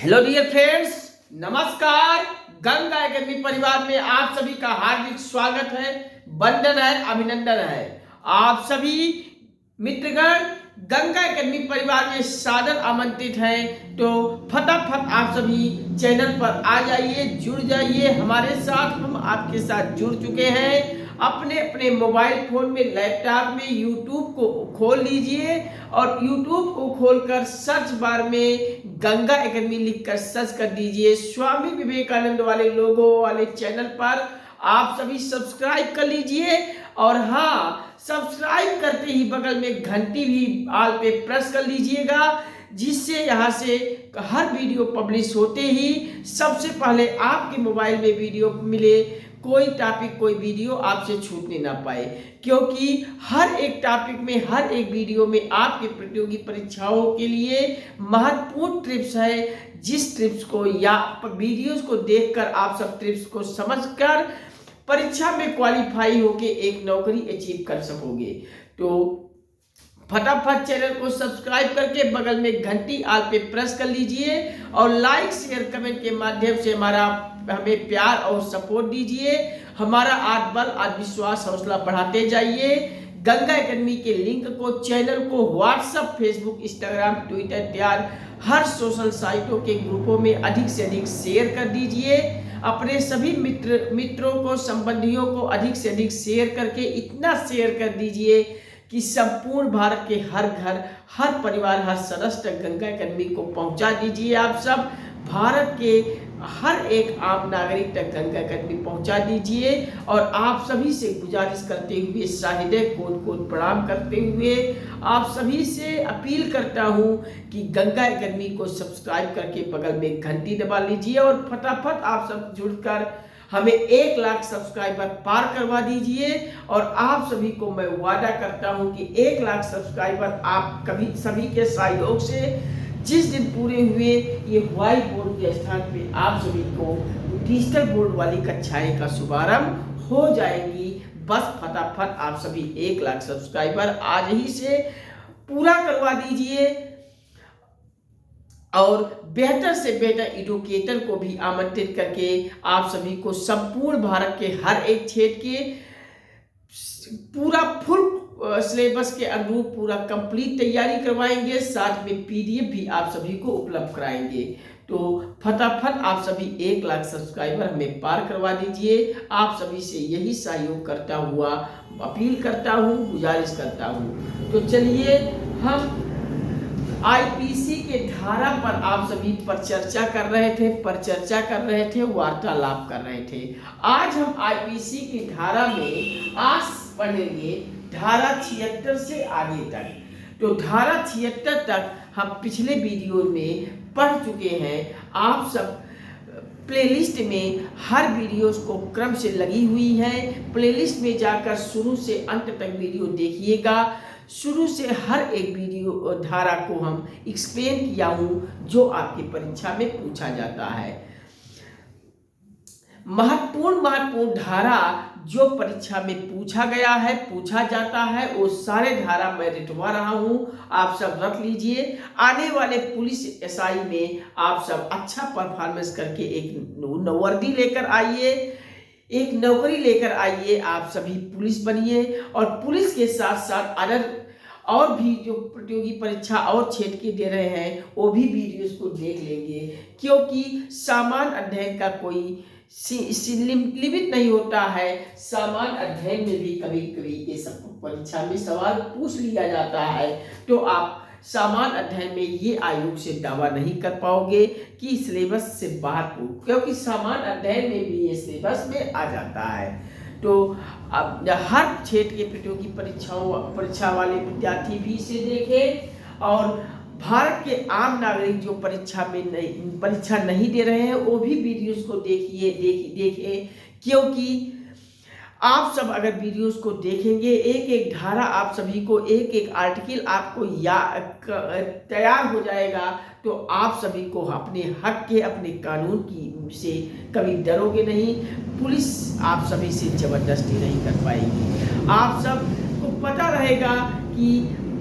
Hello dear friends, नमस्कार। Ganga academy परिवार में आप सभी का हार्दिक स्वागत है, वंदन है, अभिनंदन है। आप सभी मित्रगण गंगा एकेडमी परिवार में सादर आमंत्रित हैं। तो फटाफट आप सभी चैनल पर आ जाइए, जुड़ जाइए हमारे साथ। हम आपके साथ जुड़ चुके हैं। अपने अपने मोबाइल फोन में, लैपटॉप में यूट्यूब को खोल लीजिए और यूट्यूब को खोलकर सर्च बार में गंगा एकेडमी लिखकर सर्च कर दीजिए। स्वामी विवेकानंद वाले लोगो वाले चैनल पर आप सभी सब्सक्राइब कर लीजिए। और हाँ, सब्सक्राइब करते ही बगल में घंटी भी ऑल पे प्रेस कर लीजिएगा, जिससे यहाँ से हर वीडियो पब्लिश होते ही सबसे पहले आपके मोबाइल में वीडियो मिले। कोई टॉपिक, कोई वीडियो आपसे छूटने ना पाए, क्योंकि हर एक टॉपिक में, हर एक वीडियो में आपके प्रतियोगी परीक्षाओं के लिए महत्वपूर्ण टिप्स है। जिस टिप्स को या वीडियोस को देखकर आप सब टिप्स को समझकर परीक्षा में क्वालिफाई होके एक नौकरी अचीव कर सकोगे। तो फटाफट चैनल को सब्सक्राइब करके बगल में घंटी आल पे प्रेस कर लीजिए और लाइक शेयर कमेंट के माध्यम से हमें प्यार और सपोर्ट दीजिए। हमारा आत्मबल, आत्मविश्वास, हौसला बढ़ाते जाइए। गंगा एकेडमी के लिंक को, चैनल को व्हाट्सएप, फेसबुक, इंस्टाग्राम, ट्विटर तैयार हर सोशल साइटों के ग्रुपों में अधिक से अधिक शेयर कर दीजिए। अपने सभी मित्रों को, संबंधियों को अधिक से अधिक शेयर करके इतना शेयर कर दीजिए कि संपूर्ण भारत के हर घर, हर परिवार, हर सदस्य तक गंगा एकेडमी को पहुंचा दीजिए। आप सब भारत के हर एक आम नागरिक तक गंगा एकेडमी पहुंचा दीजिए। और आप सभी से गुजारिश करते हुए, साहिदय कोट कोट प्रणाम करते हुए आप सभी से अपील करता हूं कि गंगा एकेडमी को सब्सक्राइब करके बगल में घंटी दबा लीजिए और फटाफट आप सब जुड़कर हमें 1 लाख सब्सक्राइबर पार करवा दीजिए। और आप सभी को मैं वादा करता हूं कि 1 लाख सब्सक्राइबर आप कभी सभी के सहयोग से जिस दिन पूरे हुए, ये व्हाइट बोर्ड के स्थान पे आप सभी को डिजिटल बोर्ड वाली कक्षाएं का शुभारंभ हो जाएगी। बस फटाफट आप सभी 1 लाख सब्सक्राइबर आज ही से पूरा करवा दीजिए और बेहतर से बेहतर एडुकेटर को भी आमंत्रित करके आप सभी को संपूर्ण भारत के हर एक क्षेत्र के पूरा फुल सिलेबस के अनुरूप पूरा कंप्लीट तैयारी करवाएंगे। साथ में पीडीएफ भी आप सभी को उपलब्ध कराएंगे। तो फटाफट आप सभी 1 लाख सब्सक्राइबर हमें पार करवा दीजिए। आप सभी से यही सहयोग करता हुआ अपील करता हूँ, गुजारिश करता हूँ। तो चलिए, हम आईपीसी के धारा पर आप सभी पर चर्चा कर रहे थे, वार्तालाप कर रहे थे। आज हम आईपीसी की धारा में आज पढ़ेंगे धारा 76 से आगे तक। तो धारा 76 तक हम पिछले वीडियो में पढ़ चुके हैं। आप सब प्लेलिस्ट में हर वीडियोस को क्रम से लगी हुई है। प्लेलिस्ट में जाकर शुरू से अंत तक वीडियो देखिएगा। शुरू से हर एक वीडियो धारा को हम एक्सप्लेन किया हूँ जो आपकी परीक्षा में पूछा जाता है। महत्वपूर्ण धारा जो परीक्षा में पूछा गया है, पूछा जाता है, वो सारे धारा मैं रिटवा रहा हूँ। आप सब रख लीजिए। आने वाले पुलिस एसआई में आप सब अच्छा परफॉर्मेंस करके एक वर्दी लेकर आइए, एक नौकरी लेकर आइए। आप सभी पुलिस बनिए और पुलिस के साथ साथ अदर और भी जो प्रतियोगी परीक्षा और क्षेत्र के दे रहे हैं वो भी वीडियोस को देख लेंगे, क्योंकि सामान्य अध्ययन का कोई लिमिट नहीं होता है। सामान्य अध्ययन में भी कभी कभी ये सब परीक्षा में सवाल पूछ लिया जाता है। तो आप सामान्य अध्ययन में ये आयोग से दावा नहीं कर पाओगे कि सिलेबस से बाहर हो, क्योंकि सामान्य अध्ययन में भी ये सिलेबस में आ जाता है। तो अब हर क्षेत्र के प्रतियोगी परीक्षा वाले विद्यार्थी भी इसे देखें और भारत के आम नागरिक जो परीक्षा नहीं दे रहे हैं वो भी वीडियोस को देखें, क्योंकि आप सब अगर वीडियोस को देखेंगे, एक एक धारा आप सभी को, एक एक आर्टिकल आपको तैयार हो जाएगा। तो आप सभी को अपने हक के, अपने कानून की से कभी डरोगे नहीं। पुलिस आप सभी से जबरदस्ती नहीं कर पाएगी। आप सब को पता रहेगा कि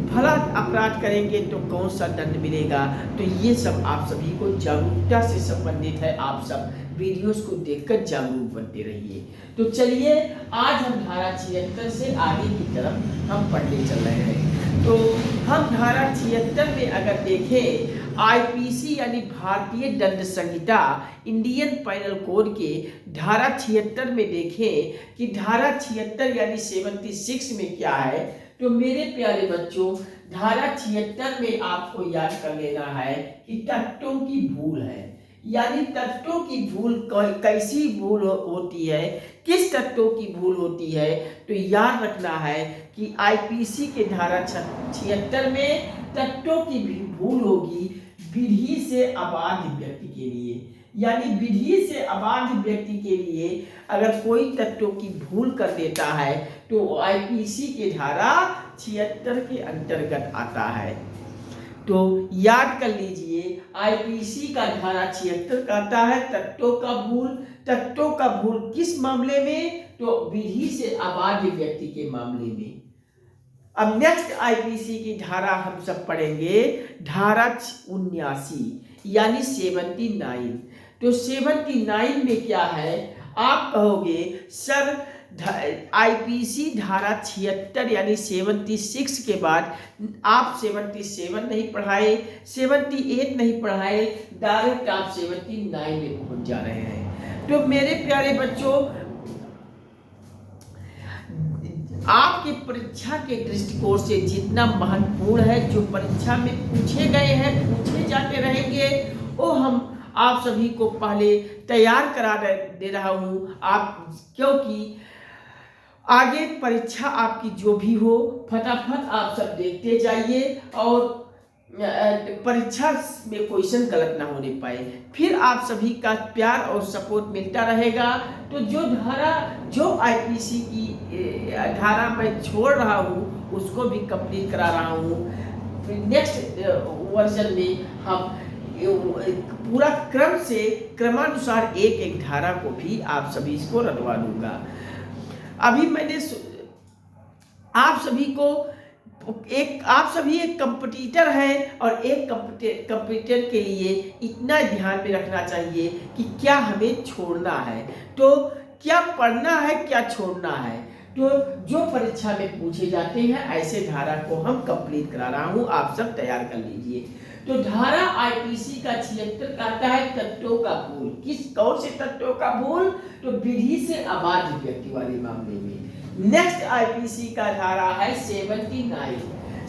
भला अपराध करेंगे तो कौन सा दंड मिलेगा। तो ये सब आप सभी को जागरूकता से संबंधित है। आप सब वीडियोस को देखकर जागरूक बनते रहिए। तो चलिए आज हम धारा 76 से आगे की तरफ हम पढ़ने चल रहे हैं। तो हम धारा 76 में अगर देखें, आईपीसी यानी भारतीय दंड संहिता इंडियन पैनल कोड के धारा 76 में देखें कि धारा 76 यानी 76 में क्या है। तो मेरे प्यारे बच्चों, धारा 76 में आपको याद कर लेना है कि तत्वों की भूल है, यानी तत्वों की भूल कैसी भूल होती है, किस तत्वों की भूल होती है। तो याद रखना है कि आईपीसी के धारा 76 में तत्वों की भी भूल होगी विधि से अबाध व्यक्ति के लिए, यानी विधि से अबाध व्यक्ति के लिए अगर कोई तत्वों की भूल कर देता है तो आईपीसी के धारा 76 के अंतर्गत आता है। तो याद कर लीजिए, आईपीसी का धारा 76 आता है तत्वों का भूल। तत्वों का भूल किस मामले में? तो विधि से अबाध व्यक्ति के मामले में। अब नेक्स्ट आईपीसी की धारा हम सब पढ़ेंगे, धारा 79 यानी 79। तो 79 में क्या है? आप कहोगे सर आईपीसी धारा 76 यानी 76 के बाद आप 77 नहीं पढ़ाए, 78 नहीं पढ़ाए, डायरेक्ट आप 79 में पहुंच जा रहे हैं। तो मेरे प्यारे बच्चों, आपकी परीक्षा के दृष्टिकोण से जितना महत्वपूर्ण है, जो परीक्षा में पूछे गए हैं, पूछे जाते रहेंगे, वो हम आप सभी को पहले तैयार करा दे रहा हूँ। आप क्योंकि आगे परीक्षा आपकी जो भी हो, फटाफट आप सब देखते जाइए और परीक्षा में क्वेश्चन गलत ना होने पाए। फिर आप सभी का प्यार और सपोर्ट मिलता रहेगा। तो जो आईपीसी की धारा मैं छोड़ रहा हूँ उसको भी कंप्लीट करा रहा हूँ। नेक्स्ट वर्जन में हम पूरा क्रम से क्रमानुसार एक एक धारा को भी आप सभी को रटवा दूंगा। अभी मैंने आप सभी एक कंपटीटर है और एक कंपटीटर के लिए इतना ध्यान में रखना चाहिए कि क्या हमें छोड़ना है, तो क्या पढ़ना है, क्या छोड़ना है। तो जो परीक्षा में पूछे जाते हैं ऐसे धारा को हम कंप्लीट करा रहा हूं, आप सब तैयार कर लीजिए। तो धारा आईपीसी का 76 कहता है तत्वों का भूल। कौन से तत्वों का भूल? तो विधि से अबाध व्यक्ति वाले मामले में। नेक्स्ट आईपीसी का धारा है 79।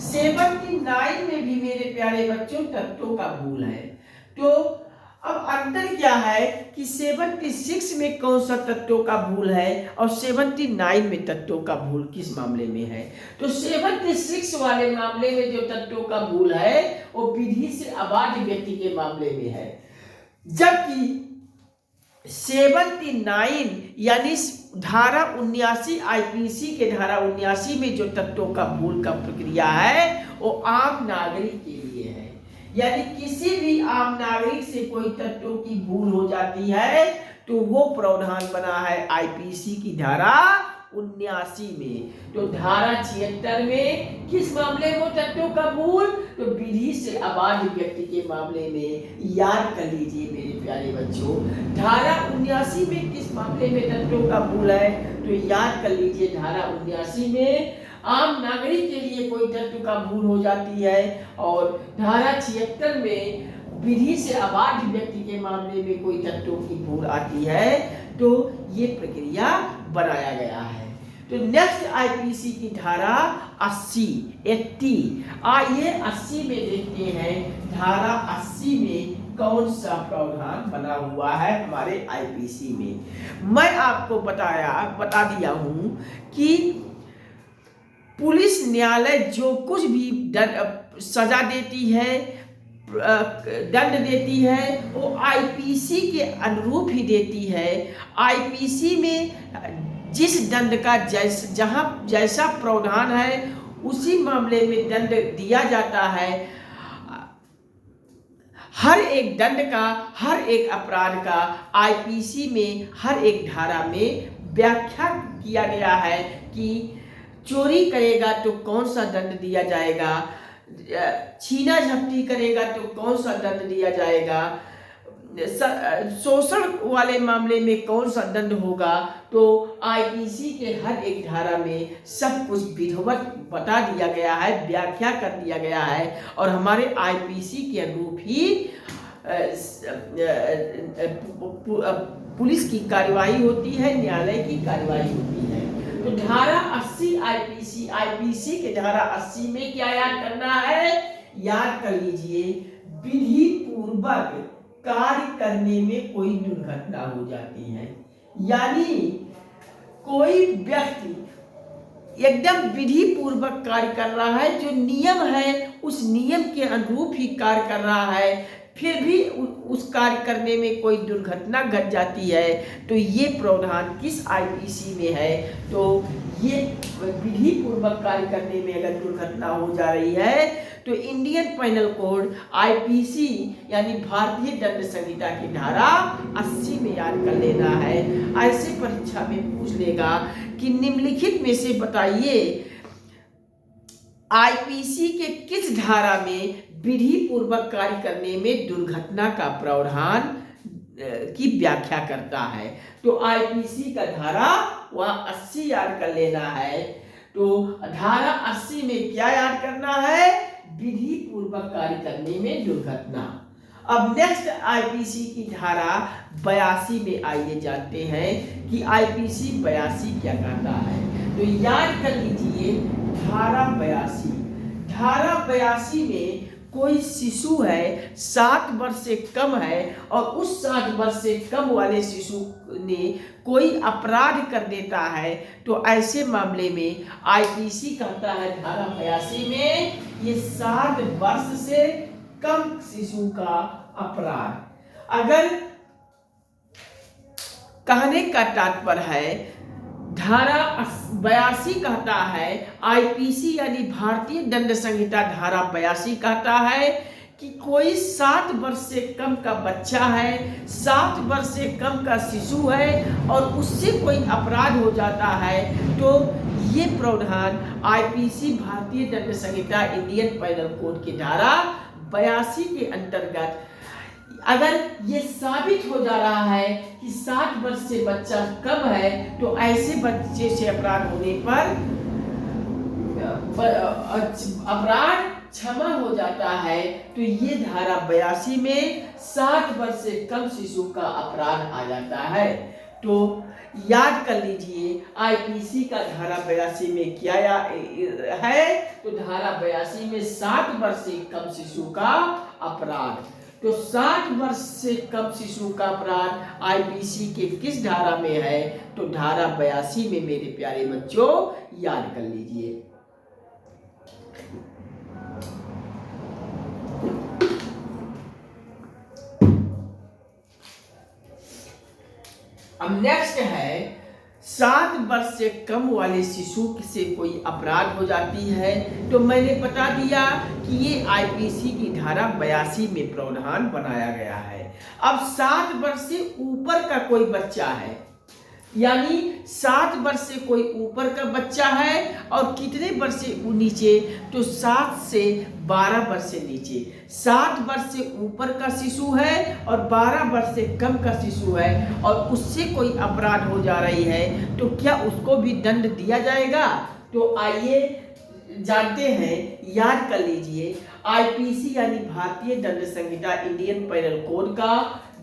79 में भी मेरे प्यारे बच्चों तत्वों का भूल है। तो अब अंतर क्या है कि 76 में कौन सा तत्वों का भूल है और 79 में तत्वों का भूल किस मामले में है। तो 76 वाले मामले में जो तत्वों का भूल है वो विधि से अबाध व्यक्ति के मामले में है, जबकि 79 यानी धारा 79 आईपीसी के धारा 79 में जो तत्वों का भूल का प्रक्रिया है वो आम नागरिक के लिए है। यानी किसी भी आम नागरिक से कोई तत्वों की भूल हो जाती है तो वो प्रावधान बना है आईपीसी की धारा 79 में। तो धारा 76 में किस मामले में तत्वों का भूल? तो विधि से अबाध व्यक्ति के मामले में। याद कर लीजिए मेरे प्यारे बच्चों, धारा 79 में किस मामले में तत्वों का भूल है? तो याद कर लीजिए धारा 79 में आम नागरिक के लिए कोई तत्व का भूल हो जाती है और धारा 76 में विधि से अबाध व्यक्ति के मामले में कोई तत्वों की भूल आती है। तो ये प्रक्रिया बनाया गया है। तो नेक्स्ट आईपीसी की धारा 80 आइए 80 में देखते हैं धारा 80 में कौन सा प्रावधान बना हुआ है हमारे आईपीसी में। मैं आपको बता दिया हूं कि पुलिस न्यायालय जो कुछ भी सजा देती है, दंड देती है, वो आईपीसी के अनुरूप ही देती है। आईपीसी में जिस दंड का जैसा प्रावधान है उसी मामले में दंड दिया जाता है। हर एक दंड का, हर एक अपराध का आईपीसी में हर एक धारा में व्याख्या किया गया है कि चोरी करेगा तो कौन सा दंड दिया जाएगा, छीना झपटी करेगा तो कौन सा दंड दिया जाएगा, शोषण वाले मामले में कौन सा दंड होगा। तो आईपीसी के हर एक धारा में सब कुछ विधिवत बता दिया गया है, व्याख्या कर दिया गया है और हमारे आईपीसी के अनुरूप ही पुलिस की कार्यवाही होती है, न्यायालय की कार्यवाही होती है। तो धारा 80 आईपीसी के धारा 80 में क्या याद करना है, याद कर लीजिए, विधि पूर्वक कार्य करने में कोई दुर्घटना हो जाती है, यानी कोई व्यक्ति एकदम विधि पूर्वक कार्य कर रहा है, जो नियम है उस नियम के अनुरूप ही कार्य कर रहा है, फिर भी उस कार्य करने में कोई दुर्घटना घट जाती है, तो ये प्रावधान किस आईपीसी में है, तो ये विधि पूर्वक कार्य करने में अगर दुर्घटना हो जा रही है तो इंडियन पेनल कोड आईपीसी यानी भारतीय दंड संहिता की धारा 80 में याद कर लेना है। ऐसे परीक्षा में पूछ लेगा कि निम्नलिखित में से बताइए आईपीसी के किस धारा में विधि पूर्वक कार्य करने में दुर्घटना का प्रावधान की व्याख्या करता है। तो आईपीसी का धारा वह 80 याद कर लेना है। तो धारा 80 में क्या याद करना है, विधि पूर्वक कार्य करने में दुर्घटना। अब नेक्स्ट आईपीसी की धारा 82 में आइए जानते हैं कि आईपीसी 82 क्या कहता है। तो याद कर लीजिए धारा 82 में कोई शिशु है 7 वर्ष से कम है और उस 7 वर्ष से कम वाले शिशु ने कोई अपराध कर देता है, तो ऐसे मामले में आईपीसी कहता है धारा 82 में ये 7 वर्ष से कम शिशु का अपराध। अगर कहने का तात्पर्य है धारा 82 कहता है आईपीसी यानी भारतीय दंड संहिता धारा 82 कहता है कि कोई 7 वर्ष से कम का बच्चा है, 7 वर्ष से कम का शिशु है और उससे कोई अपराध हो जाता है, तो ये प्रावधान आईपीसी भारतीय दंड संहिता इंडियन पेनल कोड की धारा 82 के अंतर्गत अगर ये साबित हो जा रहा है कि 7 वर्ष से बच्चा कम है, तो ऐसे बच्चे से अपराध होने पर अपराध क्षमा हो जाता है। तो ये धारा 82 में 7 वर्ष से कम शिशु का अपराध आ जाता है। तो याद कर लीजिए आईपीसी का धारा 82 में क्या है, तो धारा 82 में 7 वर्ष से कम शिशु का अपराध। तो 7 वर्ष से कम शिशु का अपराध आईपीसी के किस धारा में है, तो धारा 82 में मेरे प्यारे बच्चों याद कर लीजिए। अब नेक्स्ट है 7 वर्ष से कम वाले शिशु से कोई अपराध हो जाती है, तो मैंने बता दिया कि ये आईपीसी की धारा 82 में प्रावधान बनाया गया है। अब 7 वर्ष से ऊपर का कोई बच्चा है, यानी 7 वर्ष से कोई ऊपर का बच्चा है और कितने वर्ष से नीचे, तो 7 से 12 वर्ष से नीचे। 7 वर्ष से ऊपर का शिशु है और 12 वर्ष से कम का शिशु है और उससे कोई अपराध हो जा रही है, तो क्या उसको भी दंड दिया जाएगा। तो आइए जानते हैं, याद कर लीजिए आईपीसी यानी भारतीय दंड संहिता इंडियन पेनल कोड का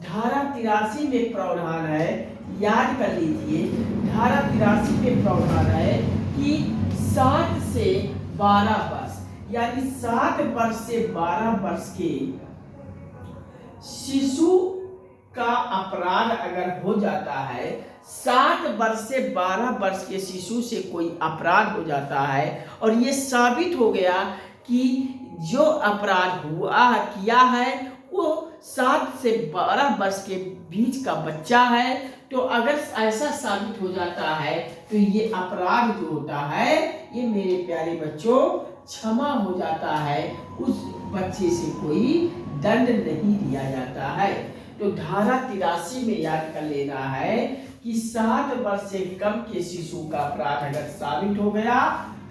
धारा 83 में प्रावधान है। याद कर लीजिए धारा 83 में प्रावधान है कि 7 से 12 वर्ष यानी 7 वर्ष से 12 वर्ष के शिशु का अपराध अगर हो जाता है, 7 वर्ष से 12 वर्ष के शिशु से कोई अपराध हो जाता है और ये साबित हो गया कि जो अपराध किया है वो 7 से 12 वर्ष के बीच का बच्चा है, तो अगर ऐसा साबित हो जाता है तो ये अपराध जो होता है ये मेरे प्यारे बच्चों क्षमा हो जाता है, उस बच्चे से कोई दंड नहीं दिया जाता है। तो धारा 83 में याद कर लेना है कि 7 वर्ष से कम के शिशु का अपराध अगर साबित हो गया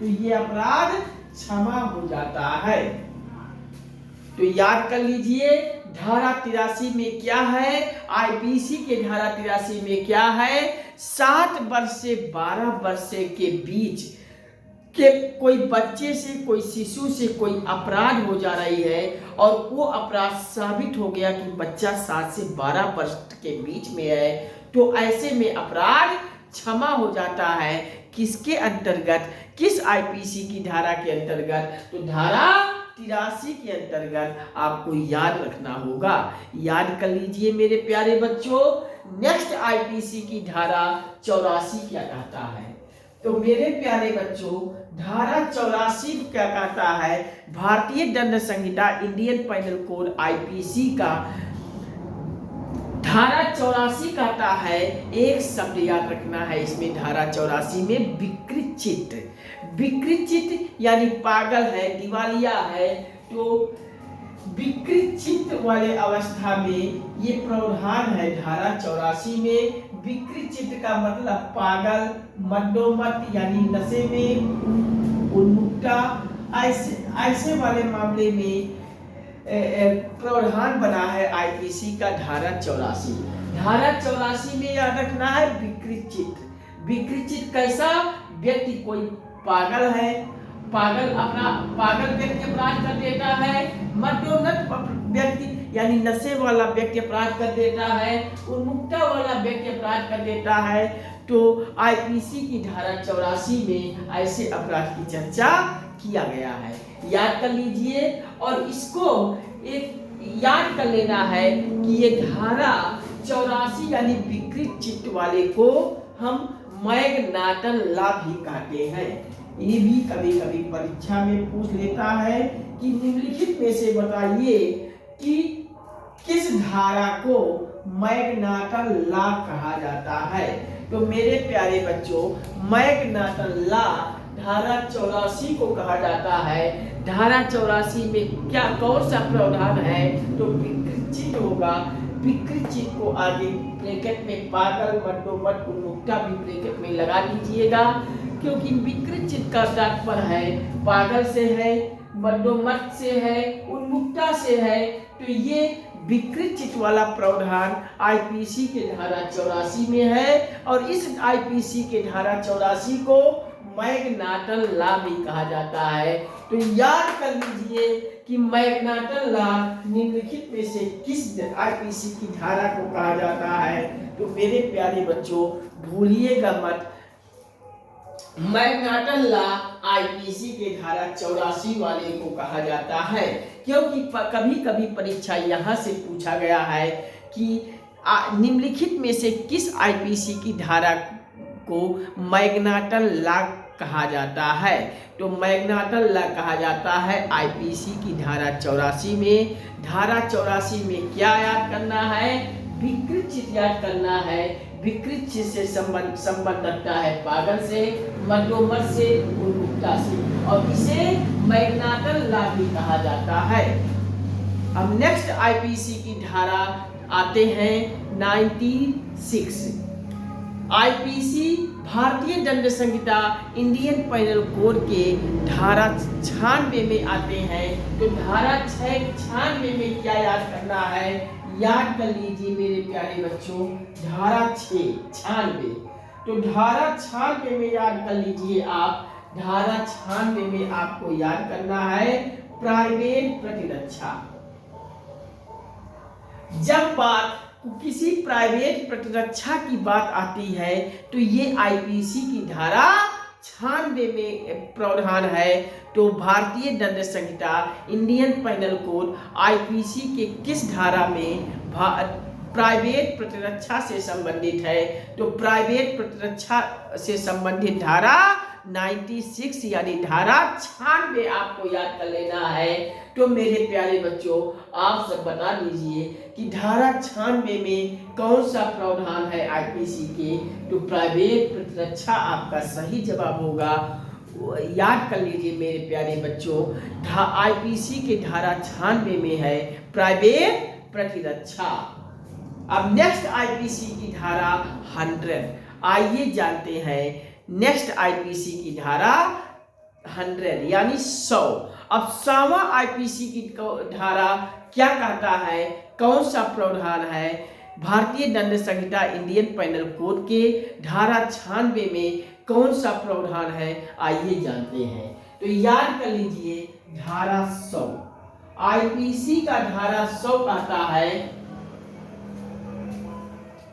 तो ये अपराध क्षमा हो जाता है। तो याद कर लीजिए धारा 83 में क्या है, आईपीसी के धारा 83 में क्या है, 7 वर्ष से 12 वर्ष के बीच के कोई बच्चे से, कोई शिशु से कोई अपराध हो जा रही है और वो अपराध साबित हो गया कि बच्चा 7 से 12 वर्ष के बीच में है, तो ऐसे में अपराध क्षमा हो जाता है। किसके अंतर्गत, किस आईपीसी की धारा के अंतर्गत, तो धारा 83 के अंतर्गत आपको याद रखना होगा। याद कर लीजिए मेरे प्यारे बच्चों। नेक्स्ट आईपीसी की धारा 84 क्या कहता है, तो मेरे प्यारे बच्चों धारा 84 क्या कहता है, भारतीय दंड संहिता इंडियन पैनल कोड आईपीसी का धारा 84 कहता है, एक शब्द याद रखना है इसमें, धारा 84 में विकृत चित्त। विकृत चित्त यानी पागल है, दिवालिया है, तो विकृत चित्त वाले अवस्था में ये प्रावधान है धारा 84 में। विकृत चित्त का मतलब पागल, मद्दोमत यानी नशे में, उन्मुक्ता, ऐसे वाले मामले में प्रावधान बना है आईपीसी का धारा 84। धारा 84 में याद रखना है विकृत चित्त। विकृत चित्त कैसा व्यक्ति, कोई पागल है, पागल व्यक्ति अपराध कर देता है, मद्योन्नत व्यक्ति यानी नशे वाला व्यक्ति अपराध कर देता है, उन्मुक्ता वाला व्यक्ति अपराध कर देता है, तो आईपीसी की धारा 84 में ऐसे अपराध की चर्चा किया गया है। याद कर लीजिए और इसको एक याद कर लेना है कि ये धारा 84 यानी विकृत चित्त वाले को हम मैग्नाटन लॉ भी कहते हैं। ये भी कभी कभी परीक्षा में पूछ लेता है कि निम्नलिखित में से बताइए कि किस धारा को मैग्नाटन लॉ कहा जाता है। तो मेरे प्यारे बच्चों मैग्नाटन लॉ धारा 84 को कहा जाता है। धारा 84 में क्या कौन सा प्रावधान है, तो विकृत चित्त होगा। विकृत चित्त को आगे ब्रैकेट में पागल, मद्दोमत, उन्मुक्ता भी ब्रैकेट में लगा दीजिएगा, क्योंकि विकृत चित्त का तात्पर्य है पागल से है, मद्दोमत से है, उन्मुक्ता से है, तो ये विकृत चित्त वाला प्रावधान आईपीसी के धारा 84 में है और इस आईपीसी के धारा 84 को मैग्नाटन लॉ भी कहा जाता है। तो याद कर लीजिए कि मैग्नाटन लॉ निम्नलिखित में से किस आईपीसी की धारा को कहा जाता है, तो मेरे प्यारे बच्चों भूलिएगा मत, मैग्नाटन लॉ आईपीसी के धारा 84 वाले को कहा जाता है, क्योंकि कभी कभी परीक्षा यहाँ से पूछा गया है कि निम्नलिखित में से किस आईपीसी की धारा को मैग्नाटन लॉ कहा जाता है, तो मैग्नाटन लॉ कहा जाता है आईपीसी की धारा 84 में। धारा 84 में क्या याद करना है, विकृत चित्त याद करना है। विकृत चित्त से संबंध रखता है पागल से, मद्दोमत से, उन्मुक्ता से, और इसे मैग्नाटन लॉ भी कहा जाता है। अब नेक्स्ट आईपीसी की धारा आते हैं 96। आईपीसी भारतीय दंड संहिता इंडियन पैनल कोड के धारा 96 में आते हैं। तो धारा 96 में क्या याद करना है, याद कर लीजिए मेरे प्यारे बच्चों, धारा 96। तो धारा 96 में याद कर लीजिए आप, धारा 96 में आपको याद करना है प्राइवेट प्रतिरक्षा। जब बात किसी प्राइवेट प्रतिरक्षा की बात आती है तो ये आईपीसी की धारा 96 में प्रावधान है। तो भारतीय दंड संहिता इंडियन पैनल कोड आईपीसी के किस धारा में प्राइवेट प्रतिरक्षा से संबंधित है, तो प्राइवेट प्रतिरक्षा से संबंधित धारा 96 यानी धारा 96 आपको याद कर लेना है। तो मेरे प्यारे बच्चों आप सब बता दीजिए कि धारा 96 में कौन सा प्रावधान है आईपीसी के, तो प्राइवेट प्रतिरक्षा आपका सही जवाब होगा। याद कर लीजिए मेरे प्यारे बच्चों, आईपीसी के धारा 96 में है प्राइवेट प्रतिरक्षा। अब नेक्स्ट आईपीसी की धारा 100, आइए जानते हैं नेक्स्ट आईपीसी की धारा 100 यानी 100। अब 100वां आईपीसी की धारा क्या कहता है, कौन सा प्रावधान है? भारतीय दंड संहिता इंडियन पेनल कोड के धारा 96 में कौन सा प्रावधान है, आइए जानते हैं। तो याद कर लीजिए धारा 100, आईपीसी का धारा 100 कहता है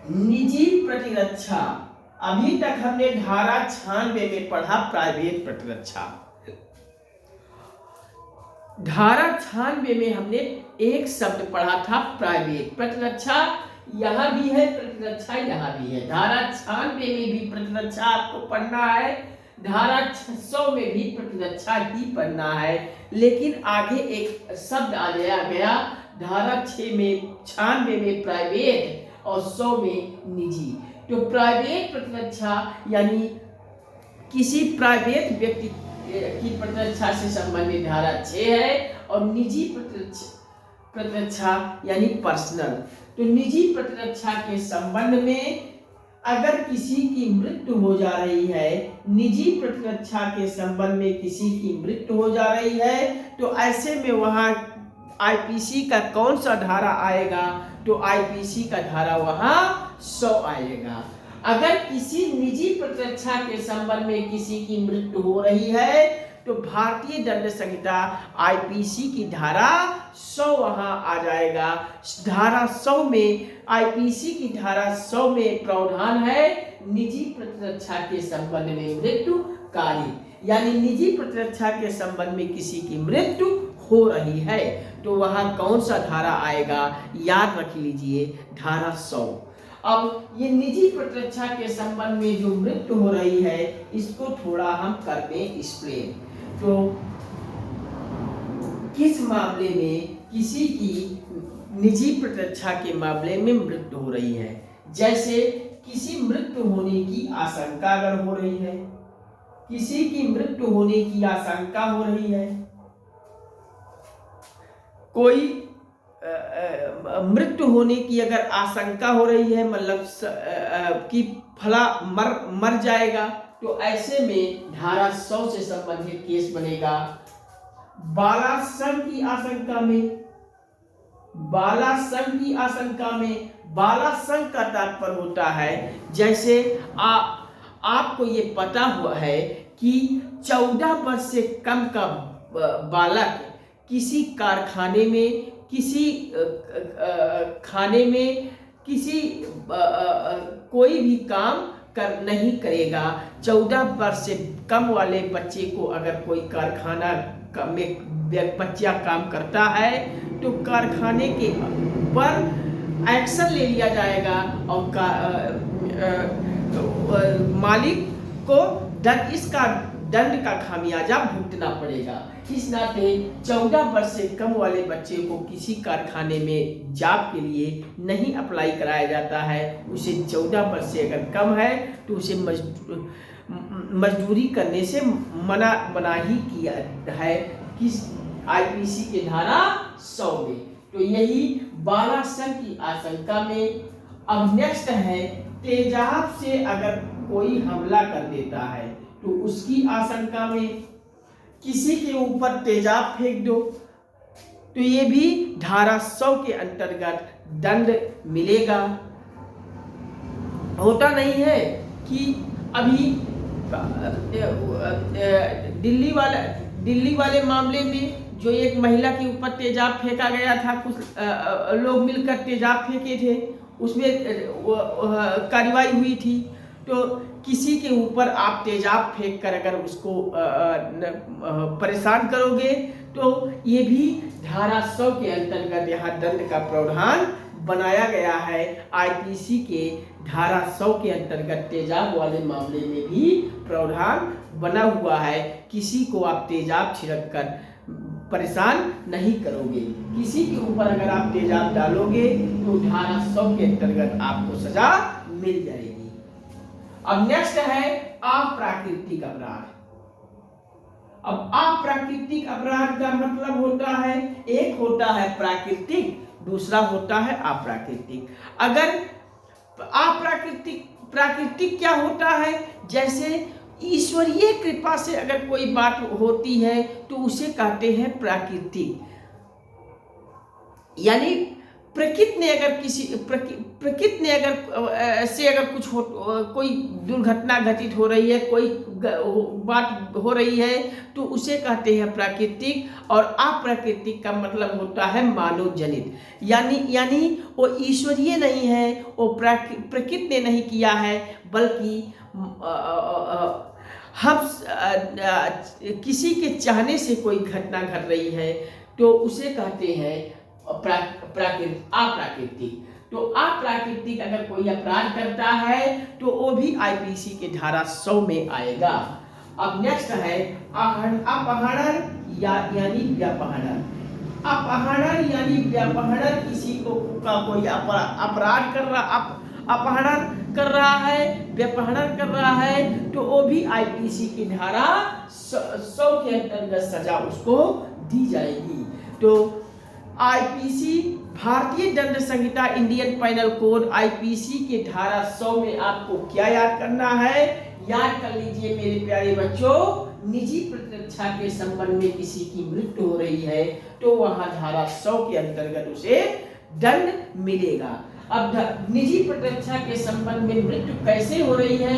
निजी प्रतिरक्षा। अभी तक हमने धारा 96 में पढ़ा प्राइवेट प्रतिरक्षा। धारा 96 में हमने एक शब्द पढ़ा था प्राइवेट प्रतिरक्षा, यहां भी है प्रतिरक्षा, यहां भी है। धारा 96 में भी प्रतिरक्षा आपको पढ़ना है, धारा 100 में भी प्रतिरक्षा ही पढ़ना है, लेकिन आगे एक शब्द आ गया धारा 96 में प्राइवेट और 100 में निजी। तो प्राइवेट प्रतिरक्षा यानी किसी प्राइवेट व्यक्ति की प्रतिरक्षा से संबंधित धारा 6 है, और निजी प्रतिरक्षा यानी पर्सनल। तो निजी प्रतिरक्षा के संबंध में अगर किसी की मृत्यु हो जा रही है, निजी प्रतिरक्षा के संबंध में किसी की मृत्यु हो जा रही है, तो ऐसे में वहां आईपीसी का कौन सा धारा आएगा? तो आईपीसी का धारा वहां 100 आएगा। अगर किसी निजी प्रतिरक्षा के संबंध में किसी की मृत्यु हो रही है, तो भारतीय दंड संहिता आईपीसी की धारा 100 वहां आ जाएगा। धारा 100 में आईपीसी की धारा 100 में प्रावधान है निजी प्रतिरक्षा के संबंध में मृत्यु कार्य, यानी निजी प्रतिरक्षा के संबंध में किसी की मृत्यु हो रही है, तो वहां कौन सा धारा आएगा? याद रख लीजिए धारा 100। अब ये निजी प्रतिरक्षा के संबंध में जो मृत्यु हो रही है, इसको थोड़ा हम कर दें एक्सप्लेन। तो किस मामले में किसी की निजी प्रतिरक्षा के मामले में मृत्यु हो रही है? जैसे किसी मृत्यु होने की आशंका अगर हो रही है, किसी की मृत्यु होने की आशंका हो रही है, कोई मृत्यु होने की अगर आशंका हो रही है, मतलब कि फला मर जाएगा, तो ऐसे में धारा 100 से संबंधित केस बनेगा। बालाश्रम की आशंका में, बालाश्रम की आशंका में, बालाश्रम का तात्पर्य होता है जैसे आपको ये पता हुआ है कि 14 वर्ष से कम का बालक किसी कारखाने में, किसी खाने में, किसी कोई भी काम नहीं करेगा। 14 वर्ष से कम वाले बच्चे को अगर कोई कारखाना में बच्चा काम करता है, तो कारखाने के पर एक्शन ले लिया जाएगा और मालिक को इसका दंड का खामियाजा भुगतना पड़ेगा। इस नाते 14 वर्ष से कम वाले बच्चे को किसी कारखाने में जॉब के लिए नहीं अप्लाई कराया जाता है। उसे 14 वर्ष से अगर कम है तो उसे मजदूरी करने से मना ही किया है किस आईपीसी के धारा 100 में। तो यही बालाश्रम की आशंका में। अब नेक्स्ट है तेजाब से अगर कोई हमला कर देता है, तो उसकी आशंका में किसी के ऊपर तेजाब फेंक दो, तो ये भी धारा 100 के अंतर्गत दंड मिलेगा। होता नहीं है कि अभी दिल्ली वाले मामले में जो एक महिला के ऊपर तेजाब फेंका गया था, कुछ लोग मिलकर तेजाब फेंके थे, उसमें कार्रवाई हुई थी। तो किसी के ऊपर आप तेजाब फेंक कर अगर उसको परेशान करोगे, तो ये भी धारा 100 के अंतर्गत यहाँ दंड का प्रावधान बनाया गया है। आईपीसी के धारा 100 के अंतर्गत तेजाब वाले मामले में भी प्रावधान बना हुआ है। किसी को आप तेजाब छिड़क कर परेशान नहीं करोगे। किसी के ऊपर अगर आप तेजाब डालोगे तो धारा 100 के अंतर्गत आपको सजा मिल जाएगी। अब नेक्स्ट है अप्राकृतिक अपराध। अब अप्राकृतिक अपराध का मतलब होता है, एक होता है प्राकृतिक, दूसरा होता है अप्राकृतिक। अगर प्राकृतिक क्या होता है, जैसे ईश्वरीय कृपा से अगर कोई बात होती है तो उसे कहते हैं प्राकृतिक। यानी प्रकृति ने अगर से अगर कुछ कोई दुर्घटना घटित हो रही है, कोई बात हो रही है, तो उसे कहते हैं प्राकृतिक। और अप्राकृतिक का मतलब होता है मानव जनित। यानी वो ईश्वरीय नहीं है, वो प्रकृति ने नहीं किया है, बल्कि हम किसी के चाहने से कोई घटना घट रही है तो उसे कहते हैं अप्राकृतिक। तो अप्राकृतिक अगर कोई अपराध करता है तो वो भी आईपीसी के धारा 100 में आएगा। अब नेक्स्ट है अपहरण यानी व्यापहरण। अपहरण यानी व्यापहरण, किसी को का कोई अपराध कर रहा, अपहरण कर रहा है, व्यापहरण कर रहा है, तो वो भी आईपीसी की धारा 100 के अंतर्गत सजा उसको दी जाएगी। तो आईपीसी भारतीय दंड संहिता इंडियन पैनल कोड आईपीसी के धारा 100 में आपको क्या याद करना है, याद कर लीजिए मेरे प्यारे बच्चों। निजी प्रतिरक्षा के संबंध में किसी की मृत्यु हो रही है तो वहां धारा 100 के अंतर्गत उसे दंड मिलेगा। अब निजी प्रतिरक्षा के संबंध में मृत्यु कैसे हो रही है,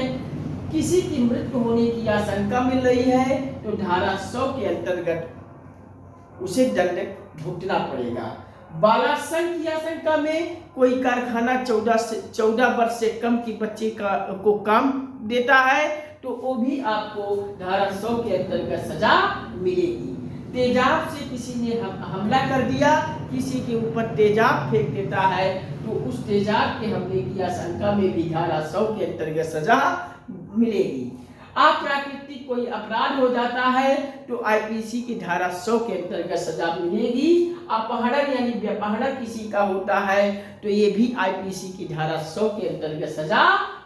किसी की मृत्यु होने की आशंका मिल रही है तो धारा 100 के अंतर्गत उसे दंड भुगतना पड़ेगा। बालाश्रम की आशंका में कोई कारखाना 14 वर्ष से कम की बच्चे को काम देता है तो वो भी आपको धारा 100 के अंतर्गत सजा मिलेगी। तेजाब से किसी ने हमला कर दिया, किसी के ऊपर तेजाब फेंक देता है तो उस तेजाब के हमले की आशंका में भी धारा 100 के अंतर्गत सजा मिलेगी। अप्राकृतिक कोई अपराध हो जाता है तो आईपीसी की धारा 100 के अंतर्गत सजा मिलेगी। अपहरण यानी व्यापहरण किसी का होता है तो ये भी आईपीसी की धारा 100 के अंतर्गत सजा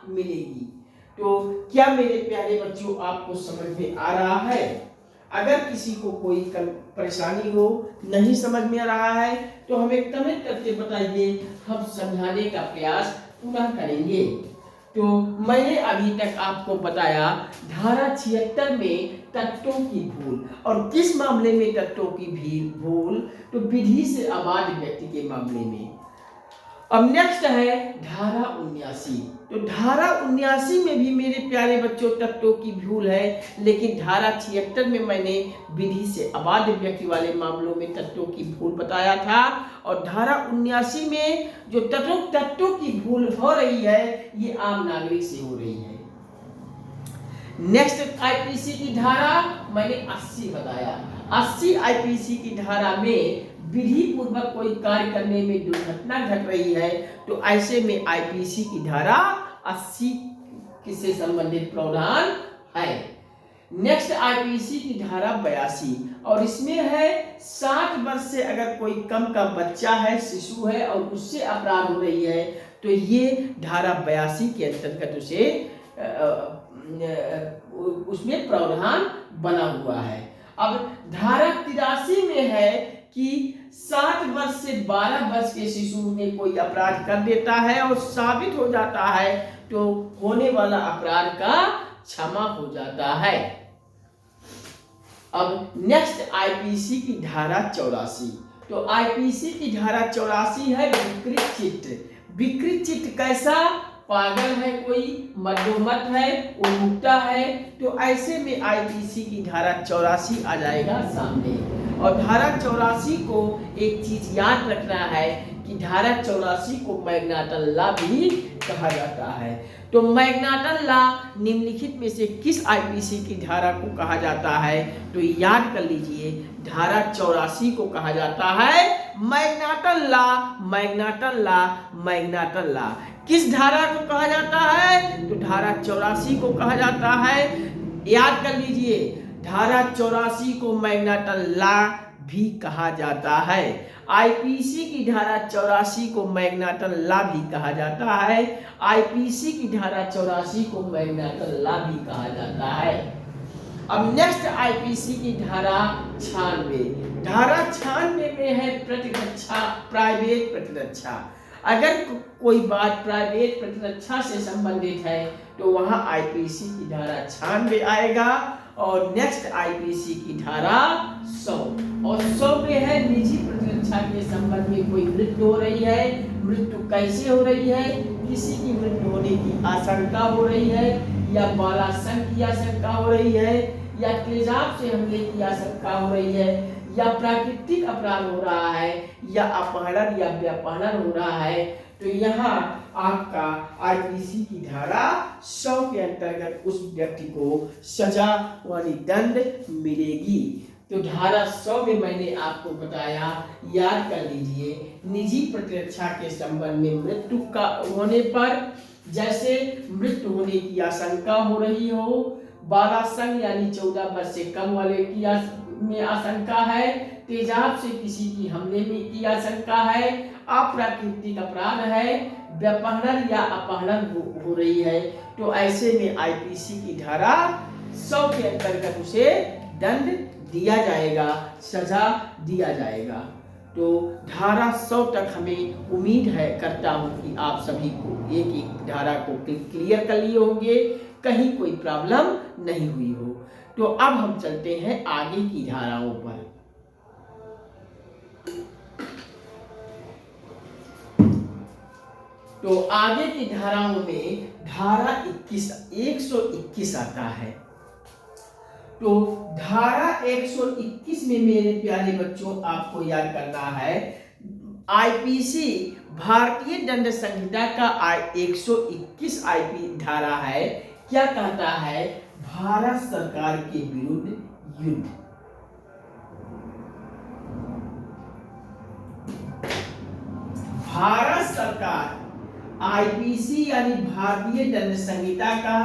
मिलेगी। तो क्या मेरे प्यारे बच्चों आपको समझ में आ रहा है? अगर किसी को कोई परेशानी हो, नहीं समझ में आ रहा है तो हमें कमेंट करके बताइए, हम समझाने का प्रयास पूरा करेंगे। तो मैंने अभी तक आपको बताया धारा 76 में तत्वों की भूल, और किस मामले में तत्वों की भूल, तो विधि से अबाध व्यक्ति के मामले में। अब नेक्स्ट है धारा 79। तो धारा 79 में भी मेरे प्यारे बच्चों तत्वों की भूल है, लेकिन धारा 76 में मैंने विधि से अबाध व्यक्ति वाले मामलों में तत्वों की भूल बताया था। और धारा 79 में जो तत्वों की भूल हो रही है ये आम नागरिक से हो रही है। नेक्स्ट आईपीसी की धारा मैंने 80 बताया। 80 आईपीसी की धारा में विधि पूर्वक कोई कार्य करने में दुर्घटना घट रही है तो ऐसे में आईपीसी की धारा 80 किससे संबंधित प्रावधान है। नेक्स्ट आईपीसी की धारा 82, और इसमें है 60 वर्ष से अगर कोई कम का बच्चा है, शिशु है और उससे अपराध हो रही है तो ये धारा 82 के अंतर्गत उसे उसमें प्रावधान बना हुआ है। अब धारा 83 में है कि 60 वर्ष से 12 वर्ष के शिशु में कोई अपराध कर देता है और साबित हो जाता है तो होने वाला अपराध का क्षमा हो जाता है। अब नेक्स्ट आईपीसी की धारा 84। तो आईपीसी की धारा 84 है विकृत चित्त। विकृत चित्त कैसा? पागल है कोई, मदोमत है, उन्मुक्ता है, तो ऐसे में आईपीसी की धारा 84 आ जाएगा सामने। और धारा 84 को एक चीज याद रखना है कि धारा 84 को मैग्नाटन लॉ भी कहा जाता है। तो मैग्नाटन लॉ निम्नलिखित में से किस आईपीसी की धारा को कहा जाता है? तो याद कर लीजिए, धारा 84 को कहा जाता है मैग्नाटन लॉ। मैग्नाटन लॉ, मैग्नाटन लॉ किस धारा को कहा जाता है? तो धारा 84 को कहा जाता है। याद कर लीजिए, धारा 84 को मैग्नाटन लॉ भी कहा जाता है। आईपीसी की धारा 84 को मैग्नाटन लॉ भी कहा जाता है। आईपीसी की धारा 84 को मैग्नाटन लॉ भी कहा जाता है। अब नेक्स्ट आईपीसी की धारा 96। धारा 96 में है प्रतिरक्षा, प्राइवेट प्रतिरक्षा। अगर कोई बात प्राइवेट प्रतिरक्षा से संबंधित है तो वहां आईपीसी की धारा 96 आएगा। और नेक्स्ट आईपीसी की धारा 100, और 100 में है निजी प्रतिरक्षा के संबंध में कोई मृत्यु हो रही है। मृत्यु कैसे हो रही है? किसी की मृत्यु होने की आशंका हो रही है, या बालासन की आशंका हो रही है, या तेजाब से हमले की आशंका हो रही है, या प्राकृतिक अपराध हो रहा है, या अपहरण या व्यापहरण हो रहा है, तो यहाँ आपका आईपीसी की धारा 100 के अंतर्गत उस व्यक्ति को सजा यानी दंड मिलेगी। तो धारा 100 में मैंने आपको बताया, याद कर लीजिए, निजी प्रतिरक्षा के संबंध में मृत्यु का होने पर, जैसे मृत्यु होने की आशंका हो रही हो, बालासन यानी 14 वर्ष से कम वाले की में आशंका है, तेजाब से किसी की हमले में की आशंका है, अप्राकृतिक अपराध है, व्यापहरण या अपहरण हो रही है, तो ऐसे में आईपीसी की धारा 100 के अंतर्गत उसे दंड दिया जाएगा, सजा दिया जाएगा। तो धारा 100 तक हमें उम्मीद है करता हूं कि आप सभी को एक एक धारा को क्लियर कर लिए होंगे, कहीं कोई प्रॉब्लम नहीं हुई हो। तो अब हम चलते हैं आगे की धाराओं पर। तो आगे की धाराओं में धारा 121 आता है। तो धारा 121 में मेरे प्यारे बच्चों आपको याद करना है, आईपीसी भारतीय दंड संहिता का 121 आईपी धारा है। क्या कहता है? भारत सरकार के विरुद्ध युद्ध। भारत सरकार आईपीसी यानी भारतीय दंड संहिता का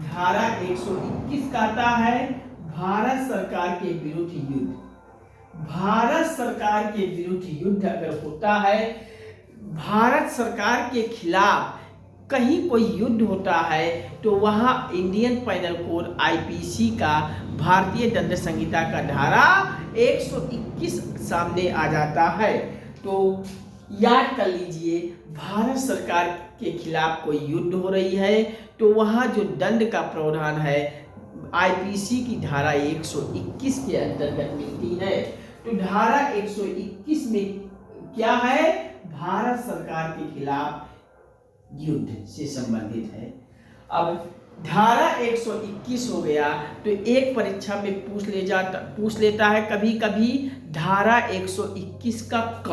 धारा 121 कहता है भारत सरकार के विरुद्ध युद्ध। भारत सरकार के विरुद्ध युद्ध अगर होता है, भारत सरकार के खिलाफ कहीं कोई युद्ध होता है, तो वहां इंडियन पैनल कोड आईपीसी का भारतीय दंड संहिता का धारा 121 सामने आ जाता है। तो याद कर लीजिए, भारत सरकार के खिलाफ कोई युद्ध हो रही है तो वहां जो दंड का प्रावधान है आईपीसी की धारा 121 के अंतर्गत मिलती है। तो धारा 121 में क्या है? भारत सरकार के खिलाफ युद्ध से संबंधित है। अब धारा 121 हो गया तो एक परीक्षा में पूछ लेता है कभी कभी धारा 121 का क।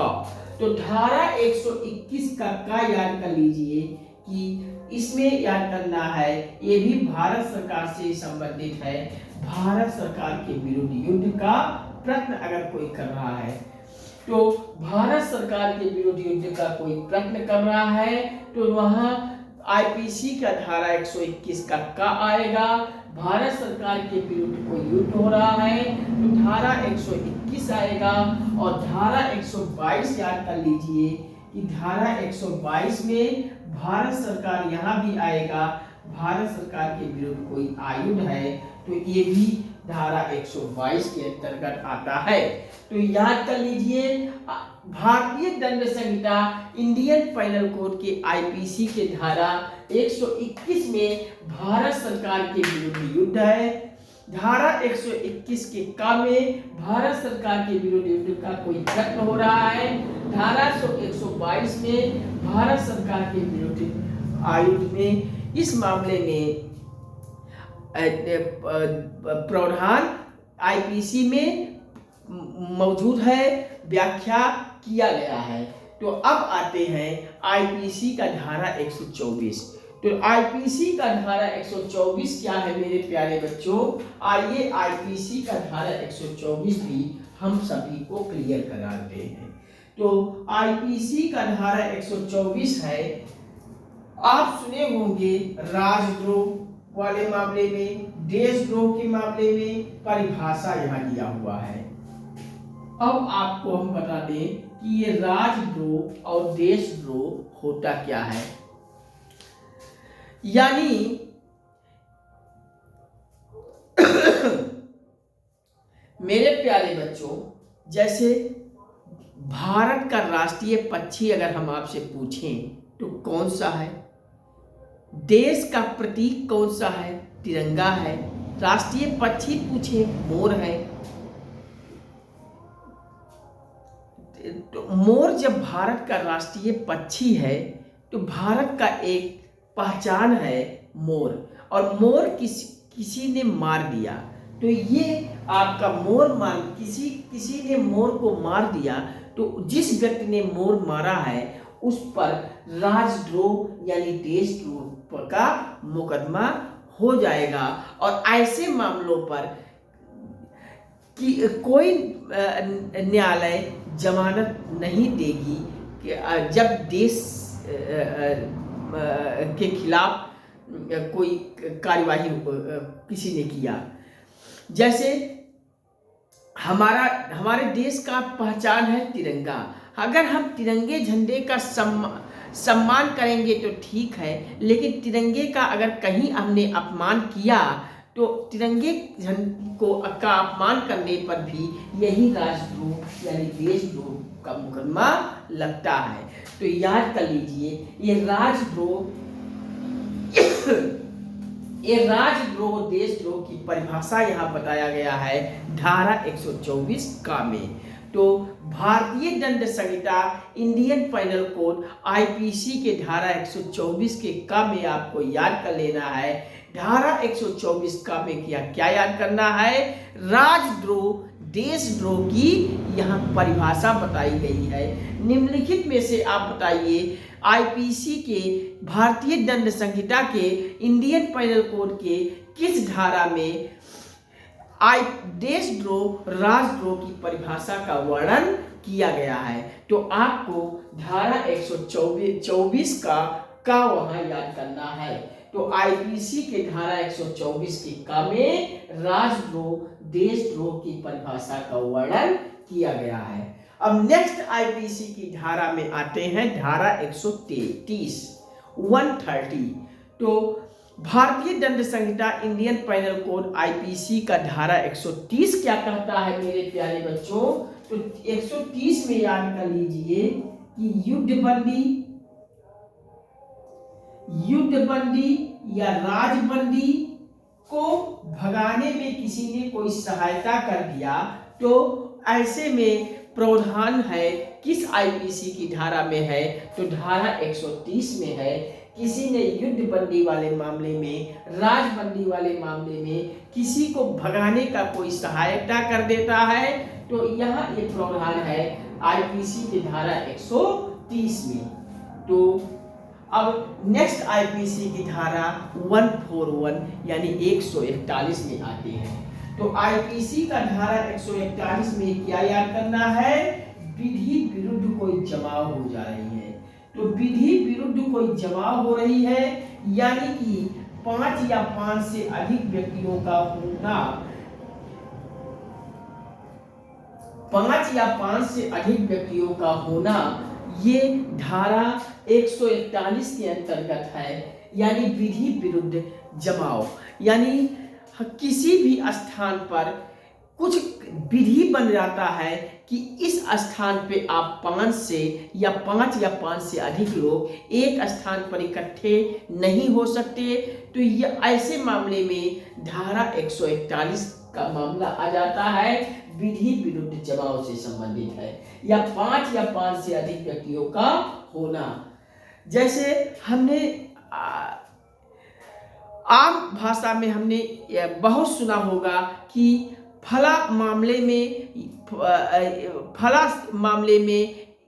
तो धारा 121 का याद कर लीजिए कि इसमें याद करना है, ये भी भारत सरकार से संबंधित है। भारत सरकार के विरुद्ध युद्ध का प्रश्न अगर कोई कर रहा है, तो भारत सरकार के विरुद्ध युद्ध का कोई प्रश्न कर रहा है तो वहां आईपीसी का धारा 121 का आएगा। भारत सरकार के विरुद्ध कोई युद्ध हो रहा है तो धारा 121 आएगा। और धारा 122 याद कर लीजिए कि धारा 122 में भारत सरकार यहाँ भी आएगा। भारत सरकार के विरुद्ध कोई आयुध है तो ये भी धारा 122 के अंतर्गत आता है। तो याद कर लीजिए, भारतीय दंड संहिता इंडियन पैनल कोड के आईपीसी के धारा 121 में भारत सरकार के विरुद्ध युद्ध है। धारा 121 के का में भारत सरकार के विरुद्ध युद्ध का कोई प्रश्न हो रहा है। धारा 122 में भारत सरकार के विरुद्ध आयुध में इस मामले में प्रावधान आईपीसी में मौजूद है, व्याख्या किया गया है। तो अब आते हैं आईपीसी का धारा 124। तो आईपीसी का धारा 124 क्या है मेरे प्यारे बच्चों? आइए आईपीसी का धारा 124 भी हम सभी को क्लियर कराते हैं। तो आईपीसी का धारा 124 है, आप सुने होंगे राजद्रोह वाले मामले में, देशद्रोह के मामले में परिभाषा यहाँ दिया हुआ है। अब आपको हम बता दें कि ये राजद्रोह और देशद्रोह होता क्या है। यानी मेरे प्यारे बच्चों, जैसे भारत का राष्ट्रीय पक्षी अगर हम आपसे पूछें तो कौन सा है? देश का प्रतीक कौन सा है? तिरंगा है। राष्ट्रीय पक्षी पूछे, मोर है। तो मोर जब भारत का राष्ट्रीय पक्षी है तो भारत का एक पहचान है मोर, और मोर किसी ने मार दिया तो ये आपका किसी ने मोर को मार दिया तो जिस व्यक्ति ने मोर मारा है उस पर राजद्रोह यानी देशद्रोह का मुकदमा हो जाएगा। और ऐसे मामलों पर कि कोई न्यायालय जमानत नहीं देगी कि जब देश के खिलाफ कोई कार्यवाही किसी ने किया। जैसे हमारे देश का पहचान है तिरंगा। अगर हम तिरंगे झंडे का सम्मान करेंगे तो ठीक है, लेकिन तिरंगे का अगर कहीं हमने अपमान किया तो तिरंगे का अपमान करने पर भी यही राजद्रोह यानी देशद्रोह का मुकदमा लगता है। तो याद कर लीजिए, ये राजद्रोह देशद्रोह की परिभाषा यहाँ बताया गया है धारा 124 का में। तो भारतीय दंड संहिता इंडियन पेनल कोड आईपीसी के धारा 124 के का में आपको याद कर लेना है। धारा 124 का में क्या याद करना है? राजद्रोह देशद्रोह की यहाँ परिभाषा बताई गई है। निम्नलिखित में से आप बताइए, आईपीसी के भारतीय दंड संहिता के इंडियन पेनल कोड के किस धारा में देशद्रोह राजद्रोह की परिभाषा का वर्णन किया गया है? तो आपको धारा 124 का वहां याद करना है। तो आईपीसी के धारा 124 के का में राजद्रोह देशद्रोह की परिभाषा का वर्णन किया गया है। अब नेक्स्ट आईपीसी की धारा में आते हैं धारा 130। तो भारतीय दंड संहिता इंडियन पेनल कोड आईपीसी का धारा 130 क्या कहता है मेरे प्यारे बच्चों? तो 130 में याद कर लीजिए कि युद्धबंदी या राजबंदी को भगाने में किसी ने कोई सहायता कर दिया तो ऐसे में प्रावधान है किस आईपीसी की धारा में है? तो धारा 130 में है। किसी ने युद्धबंदी वाले मामले में, राजबंदी वाले मामले में किसी को भगाने का कोई सहायता कर देता है तो यहाँ ये प्रावधान है आईपीसी की धारा 130 में। तो अब नेक्स्ट आईपीसी की धारा 141 यानी 141 में आती है। तो आईपीसी का धारा 141 में क्या याद करना है? विधि विरुद्ध कोई जमाव हो जा रही है। तो विधि विरुद्ध कोई जमाव हो रही है यानी कि 5 या 5 से अधिक व्यक्तियों का होना, 5 या 5 से अधिक व्यक्तियों का होना ये धारा 141 के अंतर्गत है। यानी विधि विरुद्ध जमाव, यानी किसी भी स्थान पर कुछ विधि बन जाता है कि इस स्थान पे आप 5 या 5 से अधिक लोग एक स्थान पर इकट्ठे नहीं हो सकते। तो ये ऐसे मामले में धारा 141 का मामला आ जाता है, विधि विरुद्ध जमाव से संबंधित है, या 5 से अधिक व्यक्तियों का होना। जैसे हमने आम भाषा में हमने बहुत सुना होगा कि फला मामले में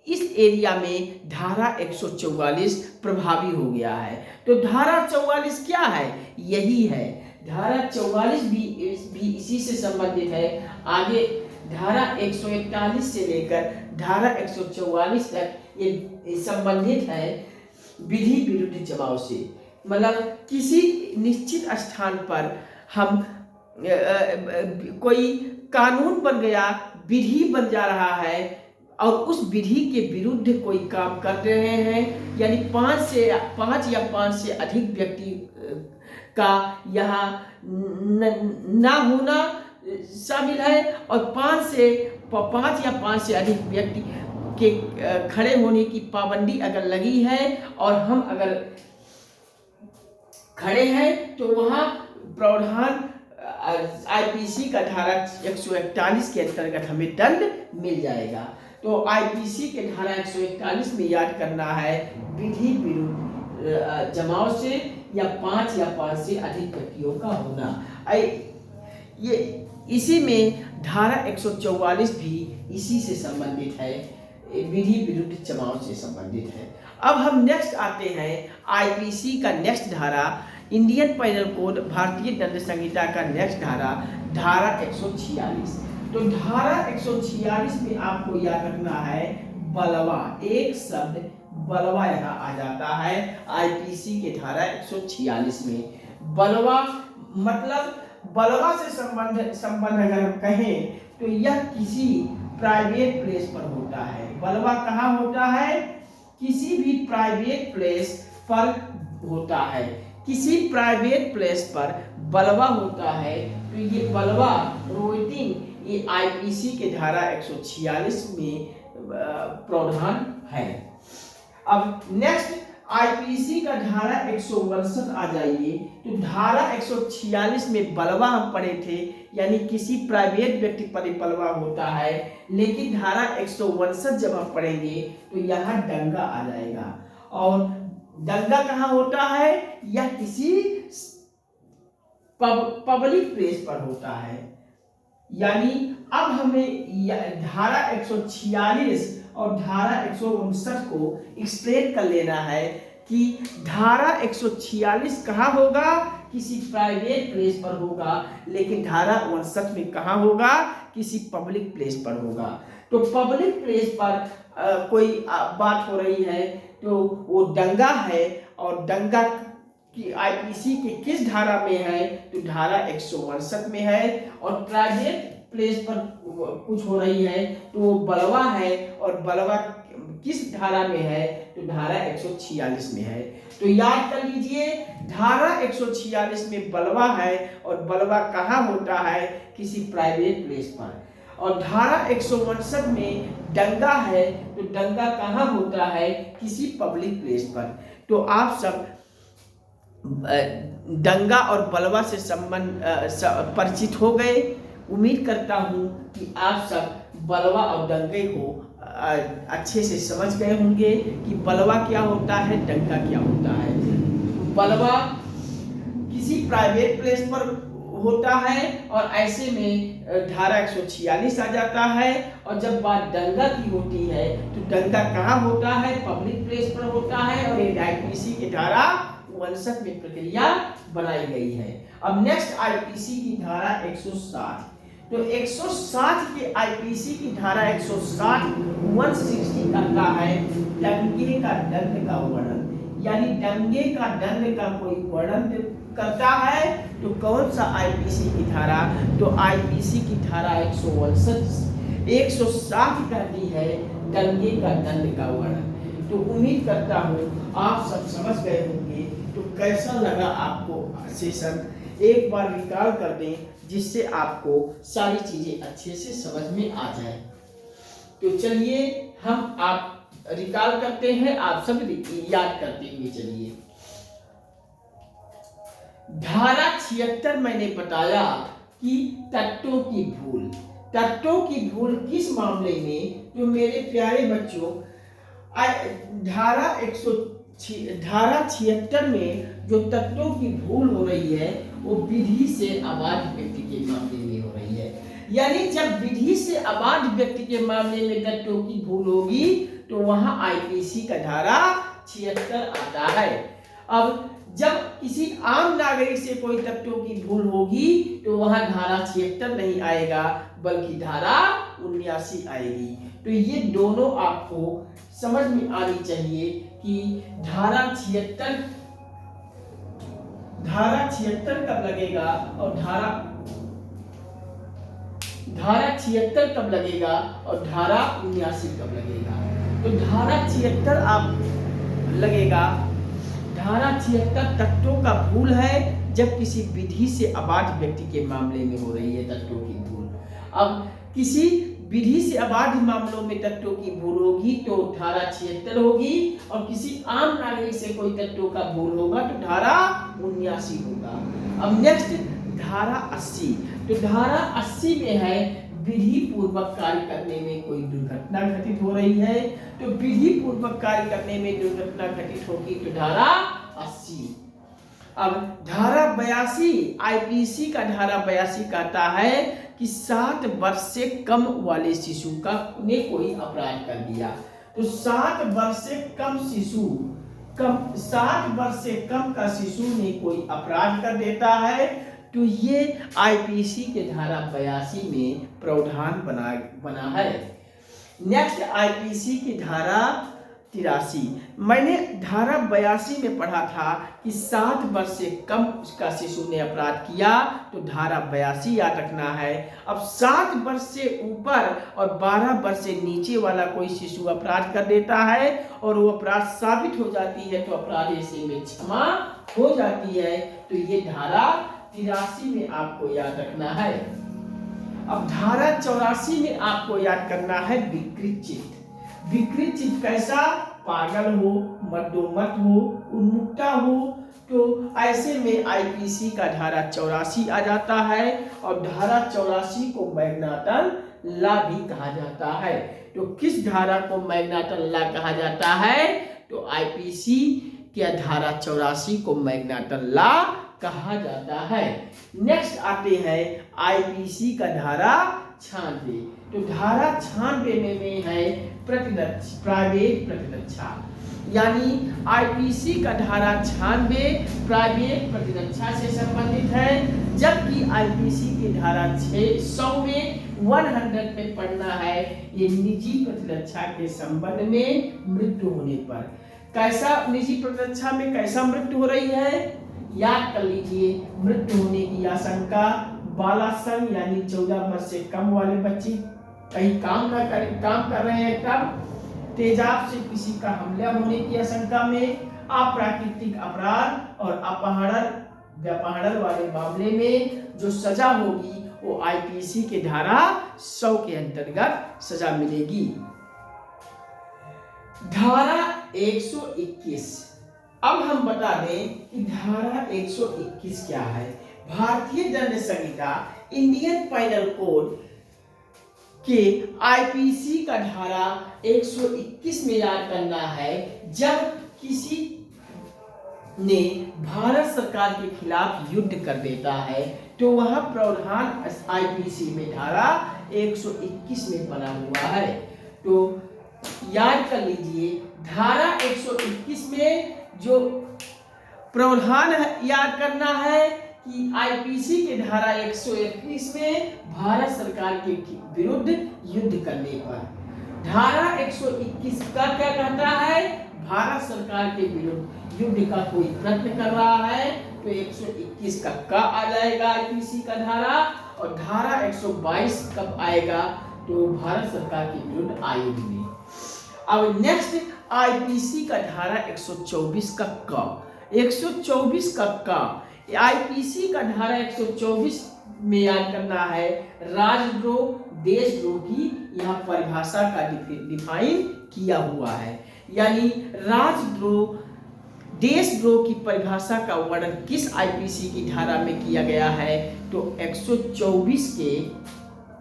इस एरिया में धारा 144 प्रभावी हो गया है। तो धारा 44 क्या है? यही है, धारा 44 भी इसी से संबंधित है। आगे धारा 141 से लेकर धारा 144 तक ये संबंधित है विधि विरुद्ध जमाव से। मतलब किसी निश्चित स्थान पर हम कोई कानून बन गया, विधि बन जा रहा है और उस विधि के विरुद्ध कोई काम कर रहे हैं, यानी 5 या 5 से अधिक व्यक्ति का यहाँ ना होना शामिल है, और 5 या 5 से अधिक व्यक्ति के खड़े होने की पाबंदी अगर लगी है और हम अगर खड़े हैं तो वहाँ प्रावधान आईपीसी का धारा 141 के अंतर्गत हमें दंड मिल जाएगा। तो आईपीसी के धारा 141 में याद करना है विधि विरुद्ध जमाव से या 5 से अधिक व्यक्तियों का होना। ये इसी में धारा 144 भी इसी से संबंधित है, विधि विरुद्ध जमाव से संबंधित है। अब हम नेक्स्ट आते हैं आईपीसी का नेक्स्ट धारा, इंडियन पेनल कोड भारतीय दंड संहिता का नेक्स्ट धारा 146। तो धारा 146 में आपको याद रखना है बलवा, एक शब्द बलवा यहाँ आ जाता है आईपीसी के धारा 146 में। बलवा मतलब बलवा से संबंध अगर हम कहें तो यह किसी प्राइवेट प्लेस पर होता है। बलवा कहाँ होता है? किसी भी प्राइवेट प्लेस पर होता है, किसी प्राइवेट प्लेस पर बलवा होता है। तो ये बलवा रोइटिंग ये आईपीसी के धारा 146 में प्रावधान है। अब नेक्स्ट आईपीसी का धारा 159 आ जाइए। तो धारा 146 में बलवा हम पढ़े थे, यानी किसी प्राइवेट व्यक्ति पर बलवा होता है, लेकिन धारा 159 जब हम पढ़ेंगे तो यहाँ दंगा आ जाएगा। और दंगा कहाँ होता है? यह किसी पब्लिक प्लेस पर होता है। यानी अब हमें धारा 146 और धारा 159 को एक्सप्लेन कर लेना है कि धारा 146 कहाँ होगा? किसी प्राइवेट प्लेस पर होगा, लेकिन धारा 59 में कहाँ होगा? किसी पब्लिक प्लेस पर होगा। तो पब्लिक प्लेस पर कोई बात हो रही है तो वो दंगा है, और दंगा की आईपीसी के किस धारा में है? तो धारा 159 में है। और प्राइवेट प्लेस पर कुछ हो रही है तो वो बलवा है, और बलवा किस धारा में है? तो धारा 146 में है। तो याद कर लीजिए धारा 146 में बलवा है, और बलवा कहाँ होता है? किसी प्राइवेट प्लेस पर। और धारा 159 में दंगा है, तो दंगा कहाँ होता है? किसी पब्लिक प्लेस पर। तो आप सब दंगा और बलवा से संबंध परिचित हो गए। उम्मीद करता हूँ कि आप सब बलवा और दंगे को अच्छे से समझ गए होंगे कि बलवा क्या होता है, दंगा क्या होता है। बलवा किसी प्राइवेट प्लेस पर होता है, और ऐसे में धारा 146 आ जाता है। और जब बात दंगा की होती है तो दंगा कहाँ होता है? पब्लिक प्लेस पर होता है, और ये आईपीसी की धारा 59 में प्रक्रिया बनाई गई है। अब नेक्स्ट आईपीसी की धारा 160। तो 160 के आईपीसी की धारा 160 करता है दंगे का दंड का वर्णन। यानी दंगे का दंड का कोई वर्णन करता है तो कौन सा आईपीसी की धारा? तो आईपीसी की धारा 160 करती है दंगे का दंड का वर्णन। तो उम्मीद करता हूँ आप सब समझ गए होंगे। तो कैसा लगा आपको सेशन? एक बार रिकॉल कर दें जिससे आपको सारी चीजें अच्छे से समझ में आ जाए। तो चलिए हम आप रिकॉल करते हैं, आप सब याद करते हुए चलिए। धारा 76 मैंने बताया कि तत्वों की भूल। तत्वों की भूल किस मामले में? तो मेरे प्यारे बच्चों धारा 76 में जो तत्वों की भूल हो रही है वो विधि से अबाध व्यक्ति के मामले में हो रही है। यानी जब विधि से अबाध व्यक्ति के मामले में तत्वों की भूल होगी तो वहां आईपीसी का धारा 76 आता है। अब जब किसी आम नागरिक से कोई तत्वों की भूल होगी तो वहां धारा 76 नहीं आएगा बल्कि धारा 79 आएगी। तो ये दोनों आपको समझ में आनी चाहिए कि धारा 76 कब लगेगा और धारा 76 कब लगेगा और धारा 79 कब लगेगा। तो धारा 76 आप लगेगा। धारा 76 तत्वों का भूल है जब किसी विधि से अबाध व्यक्ति के मामले में हो रही है तत्वों की भूल। अब किसी विधि से अबाध मामलों में तत्वों की भूल होगी तो धारा 76 होगी, और किसी आम नागरिक से कोई तत्वों का भूल होगा तो धारा 79 होगा। अब नेक्स्ट धारा 80। तो धारा 80 में है विधि पूर्वक कार्य करने में कोई दुर्घटना घटित हो रही है, तो विधि पूर्वक कार्य करने में दुर्घटना घटित होगी तो धारा 80। अब धारा 82 आईपीसी का धारा 82 कहता है कि 7 वर्ष से कम वाले शिशु का ने कोई अपराध कर दिया, तो 7 वर्ष से कम 7 वर्ष से कम का शिशु ने कोई अपराध कर देता है, तो ये आईपीसी के धारा 82 में प्रावधान बना है। नेक्स्ट आईपीसी की धारा 83। मैंने धारा 82 में पढ़ा था कि 7 वर्ष से कम का शिशु ने अपराध किया तो धारा 82 याद रखना है। अब 7 वर्ष से ऊपर और 12 वर्ष से नीचे वाला कोई शिशु अपराध कर देता है और वो अपराध साबित हो जाती है तो अपराध ऐसे में क्षमा हो जाती है, तो ये धारा 83 में आपको याद रखना है। अब धारा 84 में आपको याद करना है विकृत चित्त। विकृत चित्त कैसा? पागल हो, मद्दोमत हो, उन्मुक्ता हो, तो ऐसे में आईपीसी का धारा 84 आ जाता है, और धारा 84 को मैग्नाटन लॉ भी कहा जाता है। तो किस धारा को मैग्नाटन लॉ कहा जाता है? तो आईपीसी के धारा 84 को मैग्नाटन लॉ कहा जाता है। नेक्स्ट आते हैं आईपीसी का धारा 96। तो धारा 96 में है प्राइवेट प्रतिरक्षा, यानी आईपीसी का धारा 96 प्राइवेट प्रतिरक्षा से संबंधित है, जबकि आईपीसी की धारा 100 में 100 पे पढ़ना है ये निजी प्रतिरक्षा के संबंध में मृत्यु होने पर। कैसा निजी प्रतिरक्षा में कैसा मृत्यु हो रही है याद कर लीजिए। मृत्यु होने की आशंका बालासंग यानी 14 वर्ष से कम वाले बच्चे कहीं काम कर रहे हैं तब, तेजाब से किसी का हमला होने की आशंका में, अप्राकृतिक अपराध और अपहरण वाले मामले में जो सजा होगी वो आईपीसी के धारा 100 के अंतर्गत सजा मिलेगी। धारा 121। अब हम बता दें कि धारा 121 क्या है। भारतीय दंड संहिता इंडियन पैनल कोड के आईपीसी का धारा 121 में याद करना है, जब किसी ने भारत सरकार के खिलाफ युद्ध कर देता है तो वह प्रावधान आईपीसी में धारा 121 में बना हुआ है। तो याद कर लीजिए धारा 121 में जो प्रावधान याद करना है कि आईपीसी के धारा 121 में भारत सरकार के विरुद्ध युद्ध करने पर, धारा 121 का क्या कहता है? भारत सरकार के विरुद्ध युद्ध का कोई प्रयत्न कर रहा है तो 121 का आ जाएगा आईपीसी का धारा, और धारा 122 कब आएगा? तो भारत सरकार के विरुद्ध आयोग में। अब नेक्स्ट आईपीसी का धारा 124 का 124 का आईपीसी का धारा 124 में याद करना है राजद्रोह देशद्रोह की यहाँ परिभाषा का डिफाइन किया हुआ है, यानी राजद्रोह देशद्रोह की परिभाषा का वर्णन किस आईपीसी की धारा में किया गया है? तो 124 के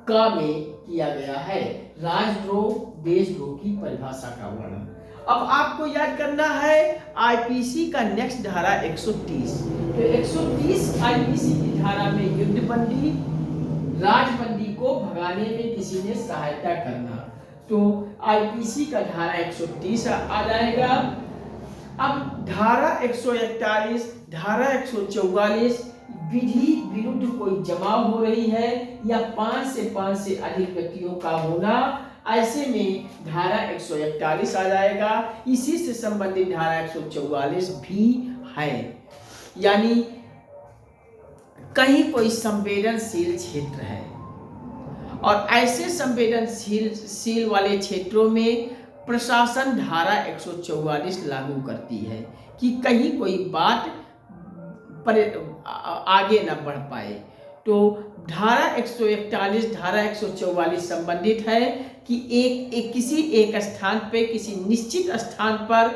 का में किया गया है राजद्रोह देशद्रोह की परिभाषा का वर्णन। अब आपको याद करना है आईपीसी का नेक्स्ट धारा 130। तो 130 आईपीसी की धारा में युद्धबंदी राजबंदी को भगाने में किसी ने सहायता करना, तो आईपीसी का धारा 130 आ जाएगा। अब धारा 141 धारा 144 विधि विरुद्ध कोई जमाव हो रही है या 5 से अधिक व्यक्तियों का होना, ऐसे में धारा 141 आ जाएगा। इसी से संबंधित धारा 144 भी है, यानी कहीं कोई संवेदनशील क्षेत्र है और ऐसे संवेदनशील वाले क्षेत्रों में प्रशासन धारा 144 लागू करती है कि कहीं कोई बात आगे न बढ़ पाए। तो धारा 141 धारा 144 संबंधित है कि किसी एक स्थान पे, किसी निश्चित स्थान पर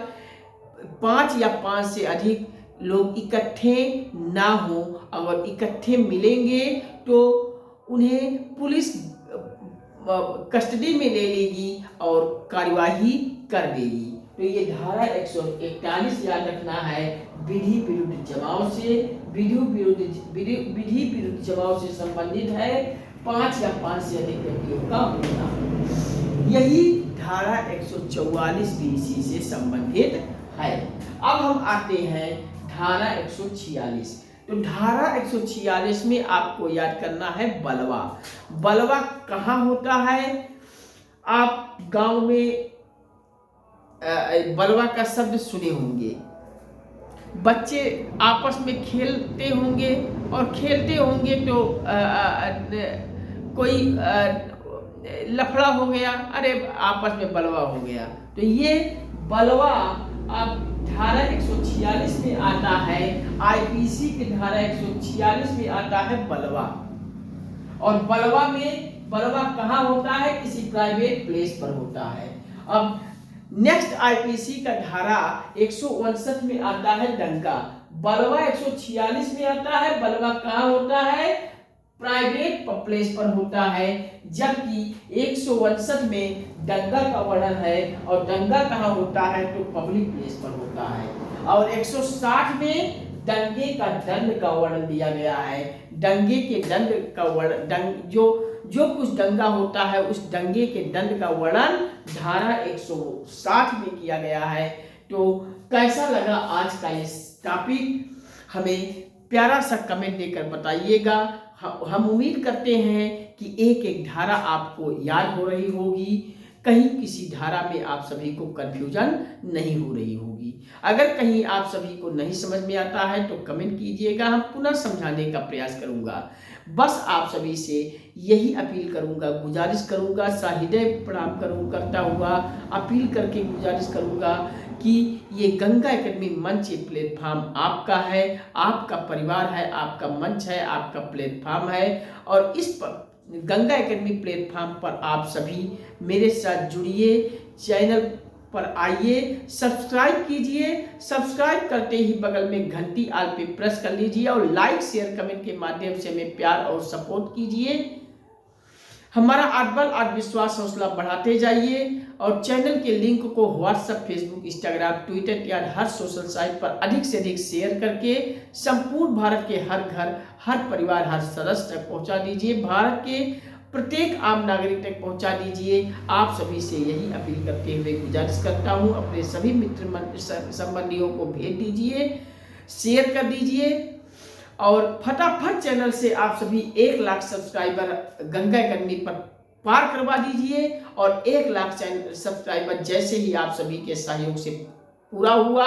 5 या 5 से अधिक लोग इकट्ठे ना हो। अगर इकट्ठे मिलेंगे तो उन्हें पुलिस कस्टडी में ले लेगी और कार्यवाही कर देगी। तो ये धारा 141 याद रखना है। विधि विरुद्ध जमाव से, विधि विरुद्ध जमाव से संबंधित है 5 या 5 से अधिक व्यक्तियों का होना। यही धारा 144 भी इसी से संबंधित है। अब हम आते हैं धारा 146। तो धारा 146 में आपको याद करना है बलवा। बलवा कहाँ होता है? आप गांव में बलवा का शब्द सुने होंगे। बच्चे आपस में खेलते होंगे और खेलते होंगे तो कोई लफड़ा हो गया, अरे आपस में बलवा हो गया। तो ये बलवा आप धारा 146 में आता है। आईपीसी की धारा 146 में आता है बलवा। और बलवा कहाँ होता है? किसी प्राइवेट प्लेस पर होता है। अब नेक्स्ट आईपीसी का धारा 159 में आता है दंगा। बलवा 146 में आता है। बलवा कहाँ होता है? प्राइवेट प्लेस पर होता है। जबकि 159 में दंगा का वर्णन है और दंगा कहाँ होता है? तो पब्लिक प्लेस पर होता है। और 160 में दंगे का दंड का वर्णन दिया गया है। दंगे के दंड का वर्णन, जो कुछ दंगा होता है उस दंगे के दंड का वर्णन धारा 160 में किया गया है। तो कैसा लगा आज का ये टॉपिक? हमें प्यारा सा कमेंट देकर बताइएगा। हम उम्मीद करते हैं कि एक एक धारा आपको याद हो रही होगी। कहीं किसी धारा में आप सभी को कंफ्यूजन नहीं हो रही होगी। अगर कहीं आप सभी को नहीं समझ में आता है तो कमेंट कीजिएगा, हम पुनः समझाने का प्रयास करूंगा। बस आप सभी से यही अपील करूंगा, गुजारिश करूंगा, सहृदय प्रणाम करता हुआ अपील करके गुजारिश करूंगा कि ये गंगा एकेडमी मंच प्लेटफॉर्म आपका है, आपका परिवार है, आपका मंच है, आपका प्लेटफॉर्म है। और इस गंगा एकेडमी प्लेटफॉर्म पर आप सभी मेरे साथ जुड़िए, चैनल पर आइए, सब्सक्राइब कीजिए। सब्सक्राइब करते ही बगल में घंटी आल पे प्रेस कर लीजिए और लाइक शेयर कमेंट के माध्यम से हमें प्यार और सपोर्ट कीजिए। हमारा आत्मबल, आत्मविश्वास, हौसला बढ़ाते जाइए। और चैनल के लिंक को व्हाट्सएप, फेसबुक, इंस्टाग्राम, ट्विटर इत्यादि हर सोशल साइट पर अधिक से अधिक शेयर करके संपूर्ण भारत के हर घर, हर परिवार, हर सदस्य तक पहुंचा दीजिए। भारत के प्रत्येक आम नागरिक तक पहुंचा दीजिए। आप सभी से यही अपील करते हुए गुजारिश करता हूं, अपने सभी मित्र संबंधियों को भेज दीजिए, शेयर कर दीजिए। और फटाफट चैनल से आप सभी 1 लाख सब्सक्राइबर गंगा एकेडमी पर पार करवा दीजिए। और 1 लाख सब्सक्राइबर जैसे ही आप सभी के सहयोग से पूरा हुआ,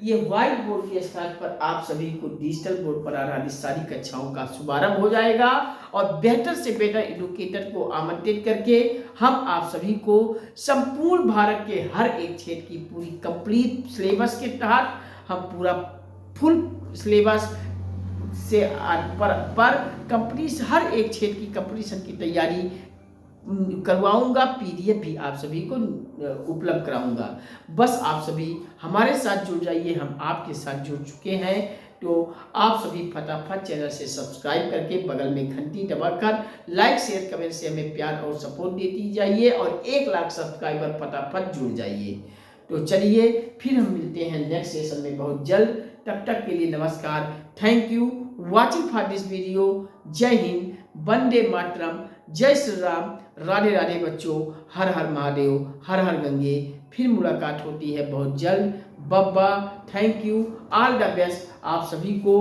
ये व्हाइट बोर्ड के स्थान पर आप सभी को डिजिटल बोर्ड पर आधारित सारी कक्षाओं का शुभारंभ हो जाएगा। और बेहतर से बेहतर एडुकेटर को आमंत्रित करके हम आप सभी को संपूर्ण भारत के हर एक क्षेत्र की पूरी कंप्लीट सिलेबस के तहत हम पूरा फुल सिलेबस से पर कंपटीशन, हर एक क्षेत्र की कंपटीशन की तैयारी करवाऊंगा। पीडीएफ भी आप सभी को उपलब्ध कराऊंगा। बस आप सभी हमारे साथ जुड़ जाइए, हम आपके साथ जुड़ चुके हैं। तो आप सभी फटाफट चैनल से सब्सक्राइब करके बगल में घंटी दबाकर लाइक शेयर कमेंट से हमें प्यार और सपोर्ट देती जाइए और 1 लाख सब्सक्राइबर फटाफट जुड़ जाइए। तो चलिए फिर हम मिलते हैं नेक्स्ट सेशन में बहुत जल्द। तब तक के लिए नमस्कार। Thank you watching for this video. जय हिंद, वंदे मातरम, जय श्री राम, राधे राधे बच्चों, हर हर महादेव, हर हर गंगे। फिर मुलाकात होती है बहुत जल्द। बब्बा, thank you, all the best आप सभी को।